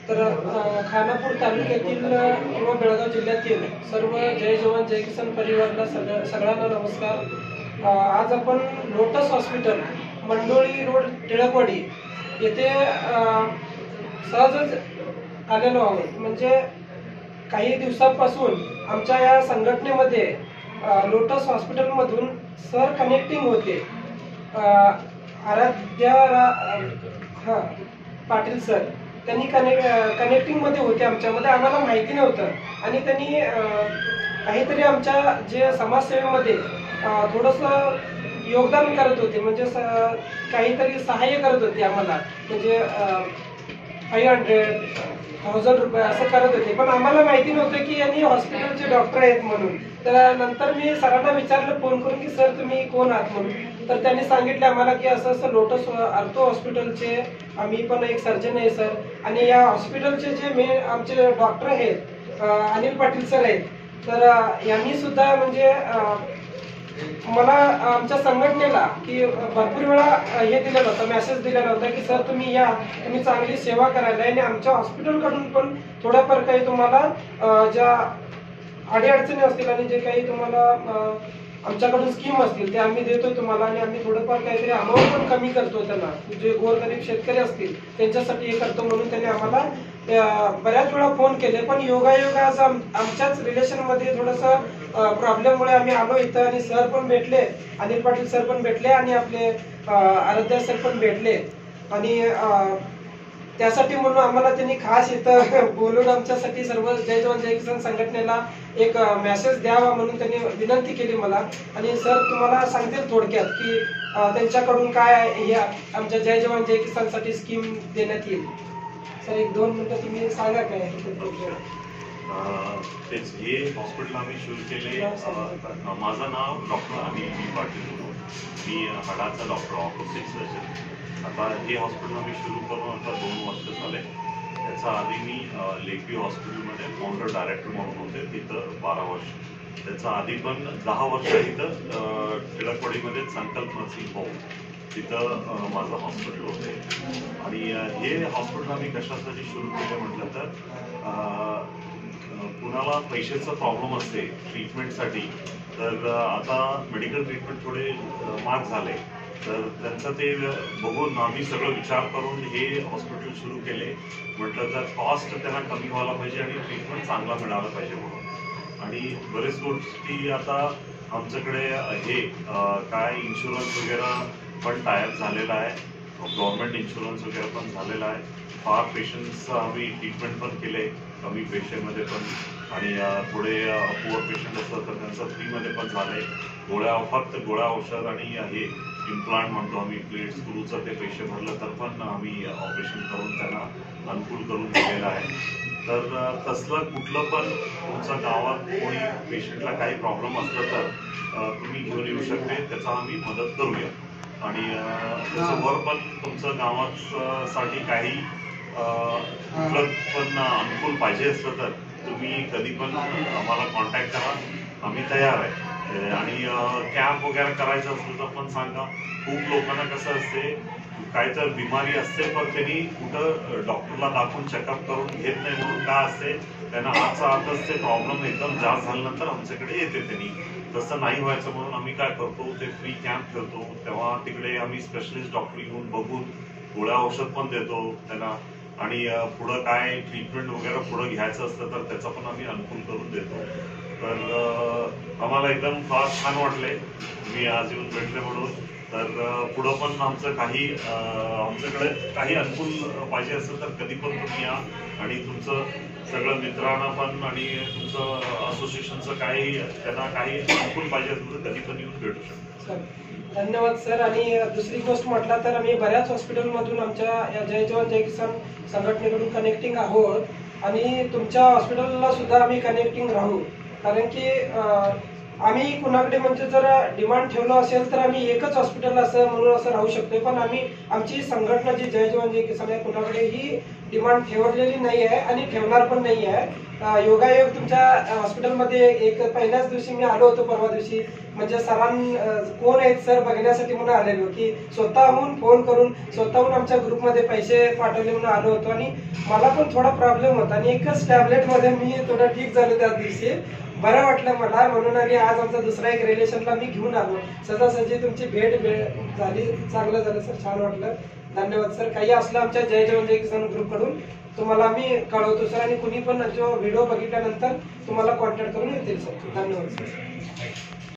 तर खानापूर तालुक्यातील किंवा बेळगाव जिल्ह्यातील सर्व जय जवान जय किसान परिवाराला सगळ्यांना नमस्कार। आज आपण lotus hospital Mandoli road Tilakwadi येथे सहजच आलेलो आहोत। म्हणजे काही दिवसांपासून आमच्या या संघटनेमध्ये लोटस हॉस्पिटल मधून सर कनेक्टिंग होते। आराध्या पाटील सर त्यांनी कनेक्टिंग मध्ये होते आमच्यामध्ये, आम्हाला माहिती नव्हतं। आणि त्यांनी काहीतरी आमच्या जे समाजसेवेमध्ये थोडंसं योगदान करत होते, म्हणजे काहीतरी सहाय्य करत होते आम्हाला, म्हणजे 500-1000 रुपये असं करत होते। पण आम्हाला माहिती नव्हतं की यांनी हॉस्पिटलचे डॉक्टर आहेत म्हणून। तर नंतर मी सरांना विचारलं फोन करून की सर तुम्ही कोण आहात म्हणून। तर त्यांनी सांगितलं आम्हाला की असं असं लोटस आर्थो हॉस्पिटलचे आम्ही पण एक सर्जन आहे सर, आणि या हॉस्पिटलचे जे मेन आमचे डॉक्टर आहेत अनिल पाटील सर आहेत। तर यांनी सुद्धा म्हणजे मला आमच्या संघटनेला की भरपूर वेळा हे दिलेलं होतं, मेसेज दिलेला होता की सर तुम्ही या, तुम्ही चांगली सेवा करायला, आणि आमच्या हॉस्पिटलकडून पण थोड्याफार काही तुम्हाला ज्या अडीअडचणी असतील आणि जे काही तुम्हाला आमच्याकडून स्कीम असतील ते आम्ही देतो तुम्हाला, आणि आम्ही थोडंफार काहीतरी अमाऊंट पण कमी करतो त्यांना, जे गोरगरीब शेतकरी असतील त्यांच्यासाठी हे करतो म्हणून त्यांनी आम्हाला बऱ्याच वेळा फोन केले। पण योगायोग आज आमच्याच रिलेशन मध्ये थोडंसं प्रॉब्लेममुळे आम्ही आलो इथं, आणि सर पण भेटले, अनिल पाटील सर पण भेटले, आणि आपले आराध्या सर पण भेटले। आणि त्यासाठी म्हणून आम्हाला त्यांनी खास इथं बोलून आमच्यासाठी सर्व जय जवान जय किसान संघटनेला एक मेसेज द्यावा म्हणून त्यांनी विनंती केली मला। आणि सर तुम्हाला सांगतील थोडक्यात की त्यांच्याकडून काय हे आमच्या जय जवान जय किसान साठी स्कीम देण्यात येईल। सर 1-2 मिनिटं तुम्ही सांगा काय तेच हे हॉस्पिटल आम्ही सुरू केले। माझं नाव डॉक्टर अनिल पाटील, मी हाडाचा डॉक्टर ऑर्थोपेडिक सर्जन। आता हे हॉस्पिटल आम्ही सुरू करून आता 2 वर्ष झाले। त्याच्या आधी मी लेखी हॉस्पिटलमध्ये फाउंडर डायरेक्टर म्हणून होते, तिथं 12 वर्ष। त्याच्या आधी पण 10 वर्ष इथं टिळकवाडीमध्ये संकल्प नर्सिंग होम तिथं माझं हॉस्पिटल होते। आणि हे हॉस्पिटल आम्ही कशासाठी सुरू केलं म्हटलं तर कुणाला पैशाचा प्रॉब्लेम असते ट्रीटमेंटसाठी, तर आता मेडिकल ट्रीटमेंट थोडे महाग झाले, तर त्यांचं ते बघून आम्ही सगळं विचार करून हे हॉस्पिटल सुरू केले। म्हटलं तर कॉस्ट त्यांना कमी व्हायला पाहिजे आणि ट्रीटमेंट चांगला मिळाला पाहिजे म्हणून। आणि बरेच गोष्टी आता आमच्याकडे हे काय इन्शुरन्स वगैरे पण टायअप झालेला आहे, गव्हर्नमेंट इन्शुरन्स वगैरे पण झालेला आहे। फार पेशंट्सचं आम्ही ट्रीटमेंट पण केले कमी पैशामध्ये पण, आणि थोडे पुअर पेशंट असतात तर त्यांचं फ्रीमध्ये पण झाले। फक्त गोळ्या औषध आणि हे इम्प्लांट म्हणतो आम्ही, प्लेट स्क्रूचं ते पैसे भरलं तर पण आम्ही ऑपरेशन करून त्यांना अनुकूल करून दिलेलं आहे। तर तसलं कुठलं पण तुमच्या गावात कोणी पेशंटला काही प्रॉब्लेम असलं तर तुम्ही घेऊन येऊ शकते, त्याचा आम्ही मदत करूया। आणि त्याच्यावर पण तुमचं गावासाठी काही कुठलं पण अनुकूल पाहिजे असलं तर तुम्ही कधी पण आम्हाला कॉन्टॅक्ट करा, आम्ही तयार आहे। आणि कॅम्प वगैरे करायचं असलं तर पण सांगा। खूप लोकांना कसं असते, काय तर बिमारी असते पण त्यांनी कुठं डॉक्टरला दाखवून चेकअप करून घेत नाही, म्हणून काय असते त्यांना आजचा आजच ते प्रॉब्लेम एकदम जास्त झाल्यानंतर आमच्याकडे येते त्यांनी। तसं नाही व्हायचं म्हणून आम्ही काय करतो, ते फ्री कॅम्प ठेवतो, तेव्हा तिकडे आम्ही स्पेशलिस्ट डॉक्टर येऊन बघून गोळ्या औषध पण देतो त्यांना, आणि पुढं काय ट्रीटमेंट वगैरे पुढं घ्यायचं असतं तर त्याचा पण आम्ही अनुकूल करून देतो। तर आम्हाला एकदम फार छान वाटले मी आज येऊन भेटले म्हणून। तर पुढं पण आमचं काही आमच्याकडे काही अनुकूल पाहिजे असेल तर कधी पण तुम्ही या, आणि तुमचं सगळं मित्रांना पण आणि तुमचं असोसिएशनचं काही त्यांना काही अनुकूल पाहिजे असेल तर कधी पण येऊन भेटू शकतो। धन्यवाद सर। आणि दुसरी गोष्ट म्हटलं तर आम्ही बऱ्याच हॉस्पिटलमधून आमच्या या जय जवान जय किसान संघटनेकडून कनेक्टिंग आहोत, आणि तुमच्या हॉस्पिटलला सुद्धा आम्ही कनेक्टिंग राहू। कारण की आम्ही कुणाकडे म्हणजे जर डिमांड ठेवलं असेल तर आम्ही एकच हॉस्पिटल असं म्हणून असं राहू शकतो, पण आम्ही आमची संघटना जी जय जवान जय किसान आहे कुणाकडेही डिमांड ठेवलेली नाही आहे आणि ठेवणार पण नाही आहे. योगायोग तुमच्या हॉस्पिटलमध्ये एक पहिल्याच दिवशी मी आलो होतो, परवा दिवशी, म्हणजे कोण आहेत सर बघण्यासाठी म्हणून आलेलो, की स्वतःहून फोन करून स्वतःहून आमच्या ग्रुपमध्ये पैसे पाठवले म्हणून आलो होतो. आणि मला पण थोडा प्रॉब्लेम होता आणि एकच टॅबलेट मध्ये मी थोडं ठीक झालो त्या दिवशी, बरं वाटलं मला म्हणून. आणि आज आमचा दुसरा एक रिलेशनला मी घेऊन आलो. सहजासहजी तुमची भेट झाली, चांगलं झालं सर, छान वाटलं. धन्यवाद सर. काही असलं आमच्या जय जवान जय किसान ग्रुप कडून तुम्हाला मी कळवतो सर, आणि कुणी पण जो व्हिडिओ बघितल्यानंतर तुम्हाला कॉन्टॅक्ट करून येतील सर. धन्यवाद सर.